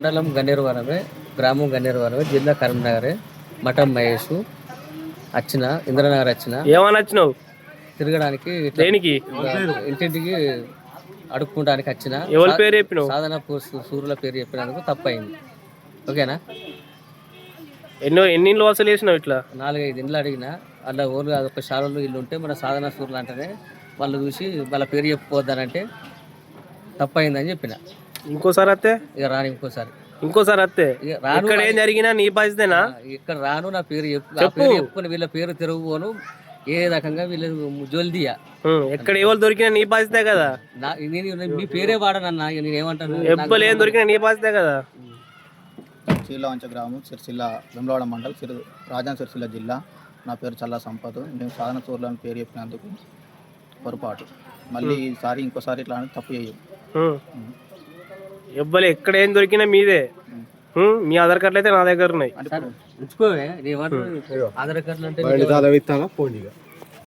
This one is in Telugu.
మండలం గన్నేరువరమే, గ్రామం గన్నేరువరమే, జిల్లా కరీంనగరే. మఠం మహేష్ వచ్చిన ఇంద్రనగర్ వచ్చిన ఏమని వచ్చినావు తిరగడానికి దేనికి ఇంటింటికి అడుక్కోవడానికి వచ్చిన. ఎవరి పేరు చెప్పినావు సాధన సూర్యుల పేరు చెప్పినందుకు తప్పైంది. ఓకేనా? ఎన్ని ఇండ్లు వసూలు చేసినావు ఇట్లా 4-5 ఇండ్లు అడిగిన. అలా ఓన్గా అదొక శాలలో ఇల్లు ఉంటే మన సాధన సూర్యులు అంటేనే వాళ్ళు చూసి వాళ్ళ పేరు చెప్పుకోవద్దనంటే తప్పైందని చెప్పిన. ఇంకోసారి వస్తే ఇక రాను ఇంకోసారి ఇక రాను. ఇక్కడ ఏం జరిగినా నీ బాధ్యతేనా ఇక్కడ రాను, నా పేరు చెప్పుకొని వీళ్ళ పేరు తిరుగుపోను, ఏ రకంగా వీళ్ళు జోల్దియా. ఎక్కడ ఎవరు దొరికినా నీ బాధ్యతే కదా. నేను మీ పేరే వాడనన్నా, నేను ఏమంటాను, ఎవ్వరు ఏం దొరికినా నీ బాధ్యతే కదా. చీలవంచ గ్రామం, సిరిసిల్ల వెమ్లవాడ మండల్, రాజాన్ సిరిసిల్ల జిల్లా. నా పేరు చల్లా సంపత్. నేను సాధన సూర్యులని పేరు చెప్పినందుకు పొరపాటు. మళ్ళీ ఈసారి ఇంకోసారి ఇట్లా అని తప్పు చేయు. ఎవ్వరు ఎక్కడ ఏం దొరికినా మీదే. మీ ఆధార్ కార్డులు అయితే నా దగ్గర ఉన్నాయి. ఉంచుకోవే. ఆధార్ కార్డులు అంటే